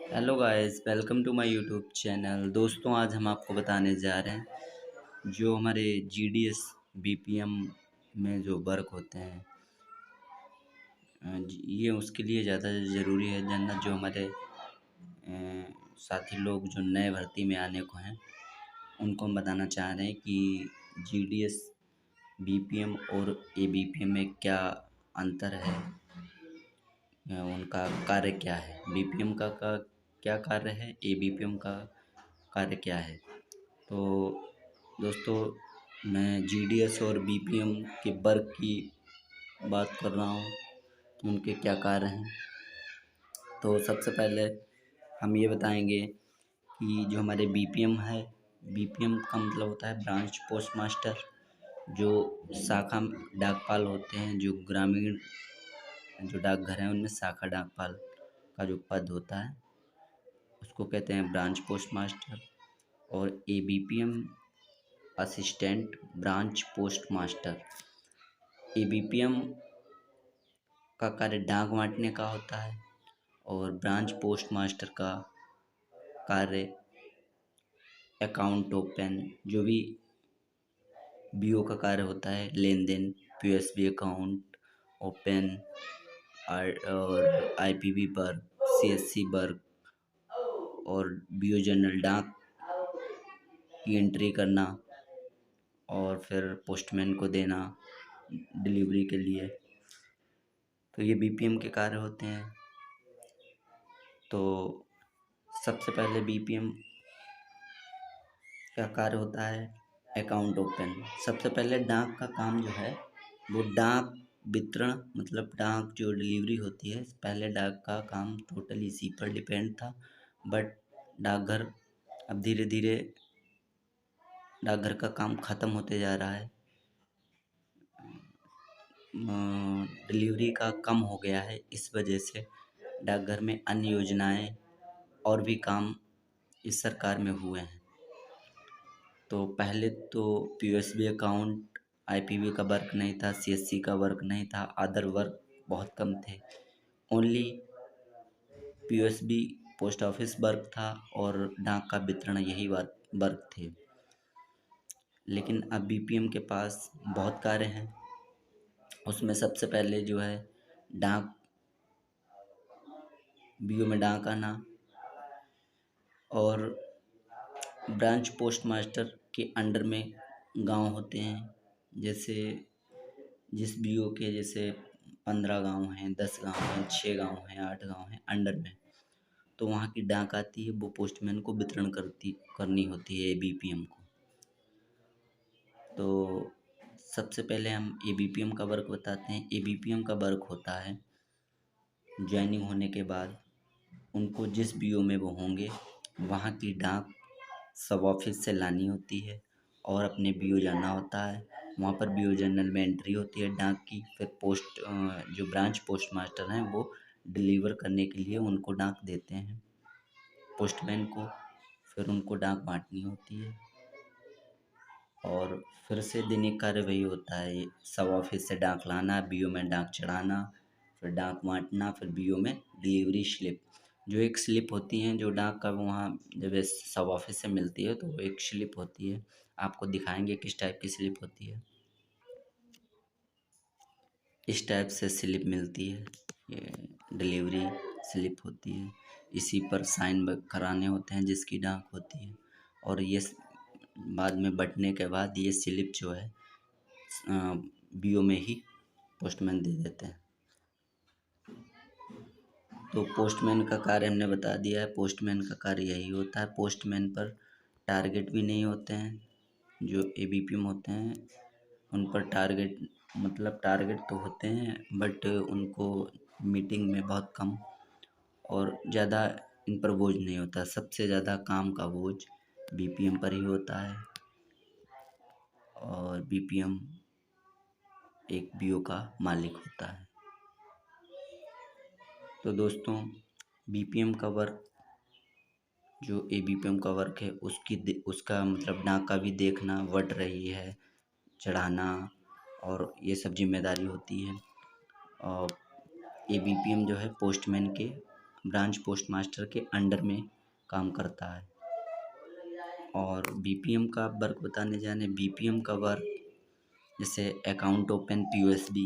Hello guys, welcome to my YouTube channel. दोस्तों, आज हम आपको बताने जा रहे हैं जो हमारे जीडीएस बीपीएम में जो वर्क होते हैं। ये उसके लिए ज़्यादा ज़रूरी है जानना। जो हमारे साथी लोग जो नए भर्ती में आने को हैं, उनको हम बताना चाह रहे हैं कि जीडीएस बीपीएम और एबीपीएम में क्या अंतर है, उनका कार्य क्या है, बीपीएम का क्या कार्य है, एबीपीएम का कार्य क्या है। तो दोस्तों, मैं जीडीएस और बीपीएम के वर्क की बात कर रहा हूँ कि उनके क्या कार्य हैं। तो सबसे पहले हम ये बताएंगे कि जो हमारे बीपीएम है, बीपीएम का मतलब होता है ब्रांच पोस्ट मास्टर। जो शाखा डाकपाल होते हैं, जो ग्रामीण जो डाकघर हैं उनमें शाखा डाकपाल का जो पद होता है उसको कहते हैं ब्रांच पोस्ट मास्टर। और ABPM assistant branch post master. ABPM का कार्य डाक बांटने का होता है और ब्रांच पोस्ट मास्टर का कार्य अकाउंट ओपन, जो भी बीओ का कार्य होता है, लेन देन, पीओएसबी अकाउंट ओपन और आईपीबी वर्क, सीएससी वर्क और बीओ जनरल डाक की एंट्री करना और फिर पोस्टमैन को देना डिलीवरी के लिए। तो ये बीपीएम के कार्य होते हैं। तो सबसे पहले बीपीएम का कार्य होता है अकाउंट ओपन। सबसे पहले डाक का काम जो है वो डाक वितरण, मतलब डाक जो डिलीवरी होती है, पहले डाक का काम टोटल इसी पर डिपेंड था। बट डाकघर अब धीरे धीरे डाकघर का काम ख़त्म होते जा रहा है। डिलीवरी का कम हो गया है, इस वजह से डाकघर में अन्य योजनाएं और भी काम इस सरकार में हुए हैं। तो पहले तो पीओएसबी अकाउंट, आईपीबी का वर्क नहीं था, सीएससी का वर्क नहीं था, अदर वर्क बहुत कम थे। ओनली पीओएसबी पोस्ट ऑफिस वर्क था और डाक का वितरण, यही वर्क थे। लेकिन अब बीपीएम के पास बहुत कार्य हैं। उसमें सबसे पहले जो है डाक, बीओ में डाक आना, और ब्रांच पोस्ट मास्टर के अंडर में गांव होते हैं। जैसे जिस बीओ के जैसे 15 गांव हैं, 10 गांव हैं, 6 गांव हैं, 8 गांव हैं अंडर में, तो वहाँ की डाक आती है, वो पोस्टमैन को वितरण करनी होती है एबीपीएम को। तो सबसे पहले हम एबीपीएम का वर्क बताते हैं। एबीपीएम का वर्क होता है ज्वाइनिंग होने के बाद उनको जिस बीओ में वो होंगे वहाँ की डाक सब ऑफिस से लानी होती है और अपने बीओ जाना होता है। वहाँ पर बीओ जनरल में एंट्री होती है डाक की। फिर जो ब्रांच पोस्ट मास्टर हैं वो डिलीवर करने के लिए उनको डाक देते हैं पोस्टमैन को। फिर उनको डाक बांटनी होती है और फिर से दैनिक कार्य वही होता है, सब ऑफिस से डाक लाना, बीओ में डाक चढ़ाना, फिर डाक बांटना, फिर बीओ में डिलीवरी स्लिप, जो एक स्लिप होती हैं जो डाक का वहाँ जब सब ऑफिस से मिलती है तो वो एक स्लिप होती है। आपको दिखाएंगे किस टाइप की स्लिप होती है। इस टाइप से स्लिप मिलती है, ये डिलीवरी स्लिप होती है। इसी पर साइन कराने होते हैं जिसकी डाक होती है। और ये बाद में बँटने के बाद ये स्लिप जो है बीओ में ही पोस्टमैन दे देते हैं। तो पोस्टमैन का कार्य हमने बता दिया है। पोस्टमैन का कार्य यही होता है। पोस्टमैन पर टारगेट भी नहीं होते हैं। जो एबीपीएम होते हैं उन पर टारगेट, मतलब टारगेट तो होते हैं बट उनको मीटिंग में बहुत कम और ज़्यादा इन पर बोझ नहीं होता। सबसे ज़्यादा काम का बोझ बीपीएम पर ही होता है और बीपीएम एक बीओ का मालिक होता है। तो दोस्तों, बीपीएम का वर्क, जो एबीपीएम का वर्क है उसका मतलब डाक का भी देखना, बढ़ रही है, चढ़ाना और ये सब जिम्मेदारी होती है। और एबीपीएम जो है पोस्टमैन के ब्रांच पोस्ट मास्टर के अंडर में काम करता है। और बीपीएम का वर्क बताने जाने, बीपीएम का वर्क जैसे अकाउंट ओपन पीओएसबी,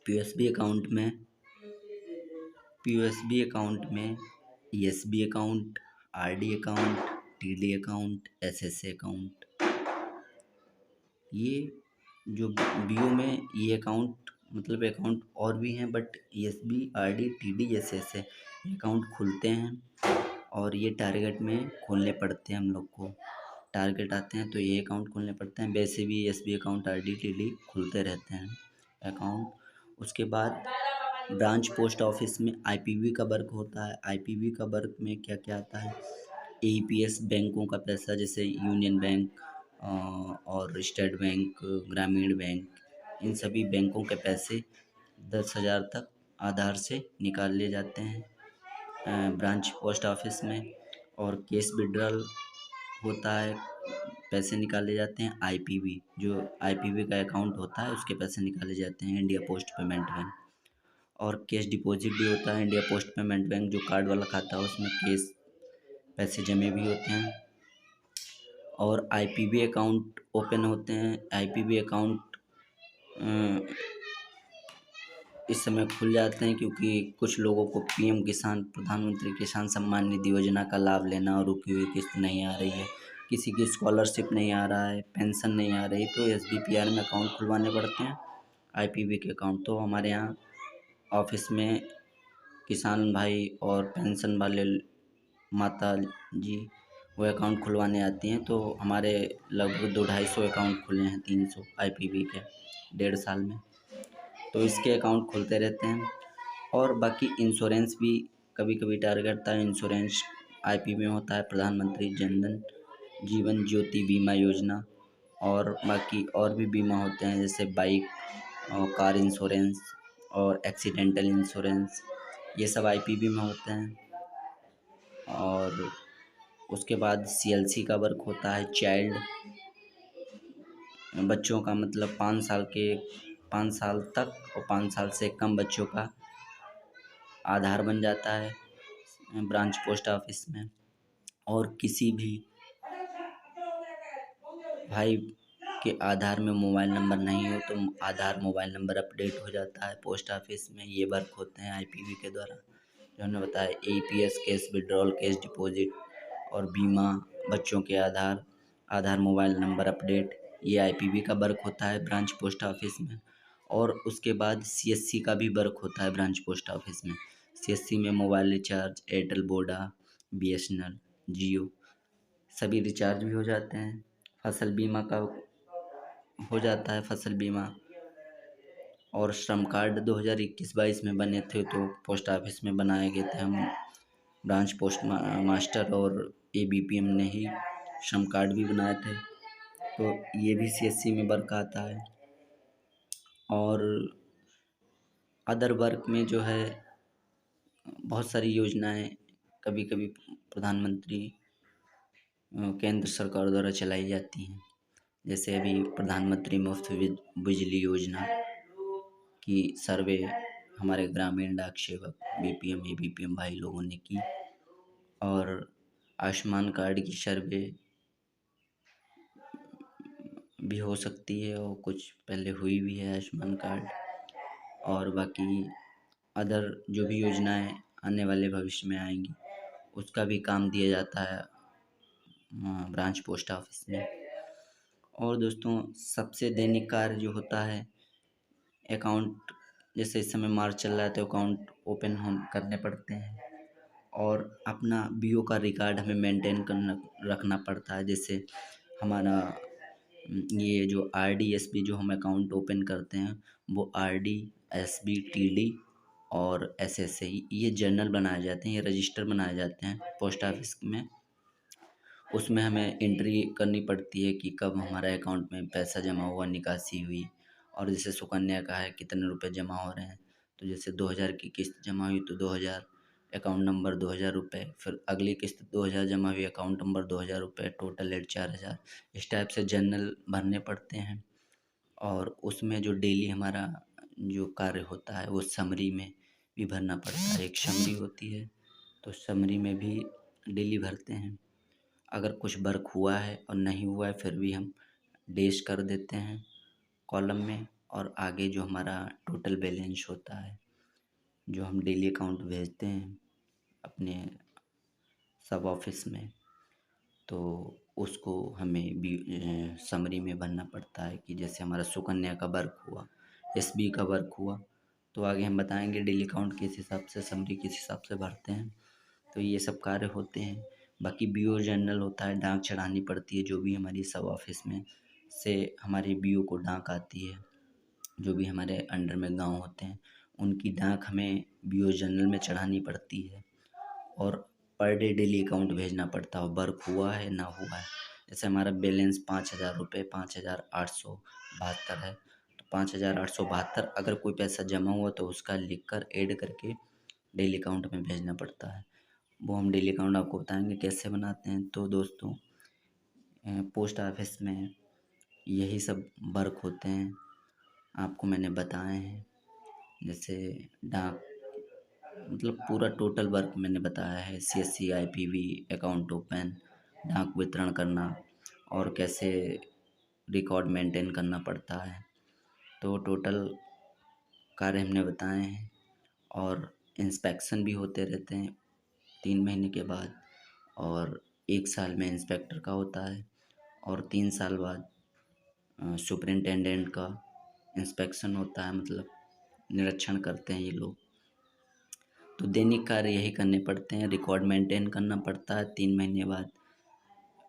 पीओएसबी अकाउंट में पीओएसबी अकाउंट में ESB account, RD account, TD account, SSA account, ये जो बीओ में ये अकाउंट मतलब अकाउंट और भी हैं, but ESB, RD, TD, SSA ये अकाउंट खुलते हैं और ये टारगेट में खोलने पड़ते हैं। हम लोग को टारगेट आते हैं तो ये अकाउंट खोलने पड़ते हैं। वैसे भी ईएसबी अकाउंट, आरडी, टीडी खुलते रहते हैं अकाउंट। उसके बाद ब्रांच पोस्ट ऑफिस में आईपीवी का वर्क होता है। आईपीवी का वर्क में क्या क्या आता है, एईपीएस बैंकों का पैसा, जैसे यूनियन बैंक और स्टेट बैंक, ग्रामीण बैंक, इन सभी बैंकों के पैसे 10,000 तक आधार से निकाल लिए जाते हैं ब्रांच पोस्ट ऑफिस में। और कैश विड्रॉल होता है, पैसे निकाले जाते हैं। आईपीवी, जो आईपीवी का अकाउंट होता है उसके पैसे निकाले जाते हैं इंडिया पोस्ट पेमेंट बैंक। और कैश डिपॉजिट भी होता है इंडिया पोस्ट पेमेंट बैंक, जो कार्ड वाला खाता है उसमें कैश पैसे जमे भी होते हैं। और आईपीवी अकाउंट ओपन होते हैं। आईपीवी अकाउंट इस समय खुल जाते हैं क्योंकि कुछ लोगों को पीएम किसान, प्रधानमंत्री किसान सम्मान निधि योजना का लाभ लेना और रुकी हुई किस्त नहीं आ रही है, किसी की स्कॉलरशिप नहीं आ रहा है, पेंशन नहीं आ रही, तो एसबीपीआर में अकाउंट खुलवाने पड़ते हैं आईपीवी के अकाउंट। तो हमारे यहाँ ऑफिस में किसान भाई और पेंशन वाले माता जी वो अकाउंट खुलवाने आती हैं। तो हमारे लगभग 200-250 अकाउंट खुले हैं, 300 आईपीवी के 1.5 साल में। तो इसके अकाउंट खुलते रहते हैं। और बाकी इंश्योरेंस भी कभी कभी टारगेट आता है। इंश्योरेंस आईपीवी में होता है, प्रधानमंत्री जनधन जीवन ज्योति बीमा योजना, और बाकी और भी बीमा होते हैं जैसे बाइक और कार इंश्योरेंस और एक्सीडेंटल इंश्योरेंस, ये सब आईपीवी में होते हैं। और उसके बाद सीएलसी का वर्क होता है, चाइल्ड बच्चों का, मतलब 5 साल तक और 5 साल से कम बच्चों का आधार बन जाता है ब्रांच पोस्ट ऑफिस में। और किसी भी भाई के आधार में मोबाइल नंबर नहीं हो तो आधार मोबाइल नंबर अपडेट हो जाता है पोस्ट ऑफिस में। ये वर्क होते हैं आईपीवी के द्वारा, जो हमने बताया। AEPS, cash withdrawal, cash deposit और बीमा, बच्चों के आधार मोबाइल नंबर अपडेट, ये आईपीवी का वर्क होता है ब्रांच पोस्ट ऑफिस में। और उसके बाद सीएससी का भी वर्क होता है ब्रांच पोस्ट ऑफिस में। सीएससी में mobile recharge, Airtel, Voda, BSNL, Jio सभी रिचार्ज भी हो जाते हैं। फसल बीमा का हो जाता है, फसल बीमा। और श्रम कार्ड 2021-22 में बने थे, तो पोस्ट ऑफिस में बनाए गए थे। हम ब्रांच पोस्ट मास्टर और एबीपीएम ने ही श्रम कार्ड भी बनाए थे, तो ये भी सीएससी में वर्क आता है। और अदर वर्क में जो है बहुत सारी योजनाएं कभी कभी प्रधानमंत्री केंद्र सरकार द्वारा चलाई जाती हैं। जैसे अभी प्रधानमंत्री मुफ्त बिजली योजना की सर्वे हमारे ग्रामीण डाक सेवक बीपीएम एबीपीएम भाई लोगों ने की। और आयुष्मान कार्ड की सर्वे भी हो सकती है और कुछ पहले हुई भी है आयुष्मान कार्ड। और बाकी अदर जो भी योजनाएं आने वाले भविष्य में आएंगी उसका भी काम दिया जाता है ब्रांच पोस्ट ऑफिस में। और दोस्तों, सबसे दैनिक कार्य जो होता है अकाउंट, जैसे इस समय मार्च चल रहा है तो अकाउंट ओपन हम करने पड़ते हैं। और अपना बीओ का रिकॉर्ड हमें मेंटेन करना रखना पड़ता है। जैसे हमारा ये जो आरडी एसबी जो हम अकाउंट ओपन करते हैं वो आरडी एसबी टीडी और एसएसए ये जर्नल बनाए जाते हैं, ये रजिस्टर बनाए जाते हैं पोस्ट ऑफिस में। उसमें हमें एंट्री करनी पड़ती है कि कब हमारे अकाउंट में पैसा जमा हुआ, निकासी हुई। और जैसे सुकन्या का है कितने रुपए जमा हो रहे हैं, तो जैसे 2000 की किस्त जमा हुई तो 2000 अकाउंट नंबर 2000 रुपये, फिर अगली किस्त 2000 जमा हुई अकाउंट नंबर 2000 रुपये, टोटल एट 4000। इस टाइप से जर्नल भरने पड़ते हैं। और उसमें जो डेली हमारा जो कार्य होता है वो समरी में भी भरना पड़ता है। एक समरी होती है तो समरी में भी डेली भरते हैं। अगर कुछ वर्क हुआ है और नहीं हुआ है फिर भी हम डैश कर देते हैं कॉलम में, और आगे जो हमारा टोटल बैलेंस होता है जो हम डेली अकाउंट भेजते हैं अपने सब ऑफिस में, तो उसको हमें भी समरी में भरना पड़ता है। कि जैसे हमारा सुकन्या का वर्क हुआ, एसबी का वर्क हुआ, तो आगे हम बताएंगे डेली अकाउंट किस हिसाब से, समरी किस हिसाब से भरते हैं। तो ये सब कार्य होते हैं। बाकी बीओ जनरल होता है, डाक चढ़ानी पड़ती है। जो भी हमारी सब ऑफिस में से हमारे बीओ को डाक आती है, जो भी हमारे अंडर में गांव होते हैं उनकी डाक हमें बीओ जनरल में चढ़ानी पड़ती है। और पर डे डेली अकाउंट भेजना पड़ता है, वर्क हुआ है ना हुआ है। जैसे हमारा बैलेंस 5,000 रुपये 5,872 है, तो 5,872 अगर कोई पैसा जमा हुआ तो उसका लिख कर ऐड करके डेली अकाउंट में भेजना पड़ता है। वो हम डेली अकाउंट आपको बताएंगे कैसे बनाते हैं। तो दोस्तों पोस्ट ऑफिस में यही सब वर्क होते हैं, आपको मैंने बताए हैं। जैसे डाक मतलब पूरा टोटल वर्क मैंने बताया है। सीएससी आईपीवी अकाउंट ओपन, डाक वितरण करना, और कैसे रिकॉर्ड मेंटेन करना पड़ता है। तो टोटल कार्य हमने बताए हैं। और इंस्पेक्शन भी होते रहते हैं 3 महीने के बाद, और 1 साल में इंस्पेक्टर का होता है, और 3 साल बाद सुपरिंटेंडेंट का इंस्पेक्शन होता है, मतलब निरीक्षण करते हैं ये लोग। तो दैनिक कार्य यही करने पड़ते हैं, रिकॉर्ड मेंटेन करना पड़ता है, 3 महीने बाद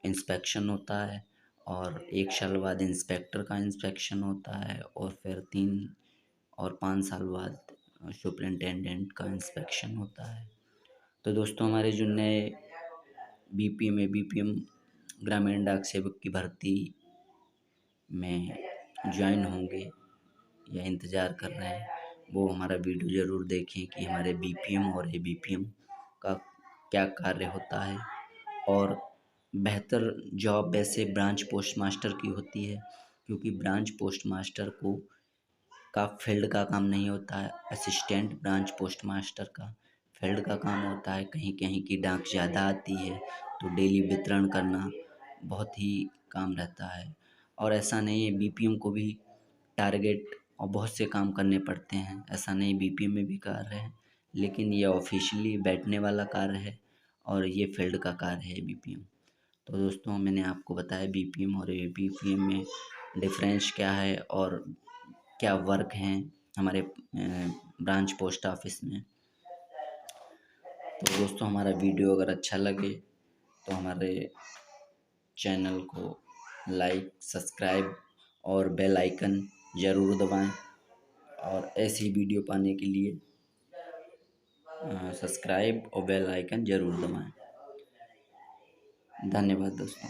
इंस्पेक्शन होता है, और 1 साल बाद इंस्पेक्टर का इंस्पेक्शन होता है, और फिर 3 और 5 साल बाद सुपरिंटेंडेंट का इंस्पेक्शन होता है। तो दोस्तों हमारे जो नए बीपीएम ग्रामीण डाक सेवक की भर्ती में ज्वाइन होंगे या इंतज़ार कर रहे हैं, वो हमारा वीडियो ज़रूर देखें कि हमारे बीपीएम और एबीपीएम का क्या कार्य होता है। और बेहतर जॉब वैसे ब्रांच पोस्ट मास्टर की होती है, क्योंकि ब्रांच पोस्ट मास्टर को का फील्ड का काम नहीं होता है। असिस्टेंट ब्रांच पोस्ट मास्टर का फील्ड का काम होता है। कहीं कहीं की डाक ज़्यादा आती है तो डेली वितरण करना बहुत ही काम रहता है। और ऐसा नहीं है, बीपीएम को भी टारगेट और बहुत से काम करने पड़ते हैं। ऐसा नहीं, बीपीएम में भी कार्य है, लेकिन ये ऑफिशियली बैठने वाला कार्य है और ये फील्ड का कार्य है बीपीएम। तो दोस्तों मैंने आपको बताया बीपीएम और एबीपीएम में डिफरेंस क्या है और क्या वर्क हैं हमारे ब्रांच पोस्ट ऑफिस में। तो दोस्तों हमारा वीडियो अगर अच्छा लगे तो हमारे चैनल को लाइक, सब्सक्राइब और बेल आइकन ज़रूर दबाएं, और ऐसी वीडियो पाने के लिए सब्सक्राइब और बेल आइकन ज़रूर दबाएं। धन्यवाद दोस्तों।